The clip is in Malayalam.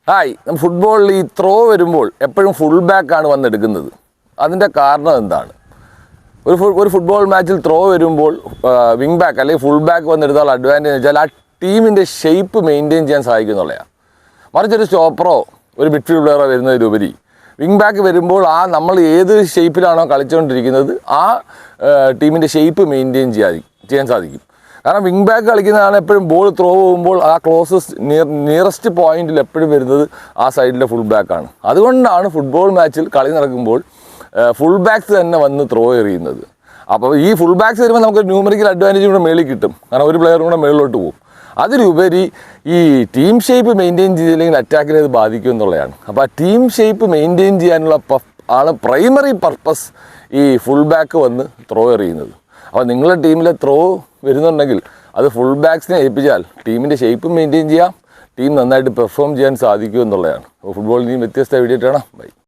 ഹായ്, ഫുട്ബോളിൽ ഈ ത്രോ വരുമ്പോൾ എപ്പോഴും ഫുൾ ബാക്കാണ് വന്നെടുക്കുന്നത്. അതിൻ്റെ കാരണം എന്താണ്? ഒരു ഫുട്ബോൾ മാച്ചിൽ ത്രോ വരുമ്പോൾ വിങ് ബാക്ക് അല്ലെങ്കിൽ ഫുൾ ബാക്ക് വന്നെടുത്താൽ അഡ്വാൻറ്റേജ് എന്ന് വെച്ചാൽ ആ ടീമിൻ്റെ ഷേപ്പ് മെയിൻറ്റെയിൻ ചെയ്യാൻ സാധിക്കുന്നുള്ളതാണ്. മറിച്ചൊരു സ്റ്റോപ്പറോ ഒരു മിഡ്ഫീൽഡ് പ്ലെയറോ വരുന്നതിലുപരി വിങ് ബാക്ക് വരുമ്പോൾ നമ്മൾ ഏത് ഷേപ്പിലാണോ കളിച്ചുകൊണ്ടിരിക്കുന്നത് ആ ടീമിൻ്റെ ഷേപ്പ് മെയിൻറ്റെയിൻ ചെയ്യാൻ സാധിക്കും. കാരണം വിങ് ബാക്ക് കളിക്കുന്നതാണ് എപ്പോഴും ബോൾ ത്രോ പോകുമ്പോൾ ആ ക്ലോസസ്റ്റ് നിയറസ്റ്റ് പോയിന്റിൽ എപ്പോഴും വരുന്നത് ആ സൈഡിലെ ഫുൾ ബാക്കാണ്. അതുകൊണ്ടാണ് ഫുട്ബോൾ മാച്ചിൽ കളി നടക്കുമ്പോൾ ഫുൾ ബാക്സ് തന്നെ വന്ന് ത്രോ എറിയുന്നത്. അപ്പോൾ ഈ ഫുൾ ബാക്സ് വരുമ്പോൾ നമുക്ക് ന്യൂമറിക്കൽ അഡ്വാൻറ്റേജ് കൂടെ മേളിൽ കിട്ടും. കാരണം ഒരു പ്ലെയറും കൂടെ മേളിലോട്ട് പോകും. അതിലുപരി ഈ ടീം ഷേപ്പ് മെയിൻറ്റെയിൻ ചെയ്തില്ലെങ്കിൽ അറ്റാക്കിനെ അത് ബാധിക്കും എന്നുള്ളതാണ്. അപ്പോൾ ആ ടീം ഷേപ്പ് മെയിൻറ്റെയിൻ ചെയ്യാനുള്ള ആണ് പ്രൈമറി പർപ്പസ് ഈ ഫുൾ ബാക്ക് വന്ന് ത്രോ എറിയുന്നത്. അപ്പോൾ നിങ്ങളുടെ ടീമിലെ ത്രോ വരുന്നുണ്ടെങ്കിൽ അത് ഫുൾ ബാക്സിനെ ഏൽപ്പിച്ചാൽ ടീമിൻ്റെ ഷേപ്പ് മെയിൻറ്റെയിൻ ചെയ്യാം, ടീം നന്നായിട്ട് പെർഫോം ചെയ്യാൻ സാധിക്കും എന്നുള്ളതാണ്. അപ്പോൾ ഫുട്ബോളിൽ വ്യത്യസ്ത വീഡിയോ കാണാം. ബൈ.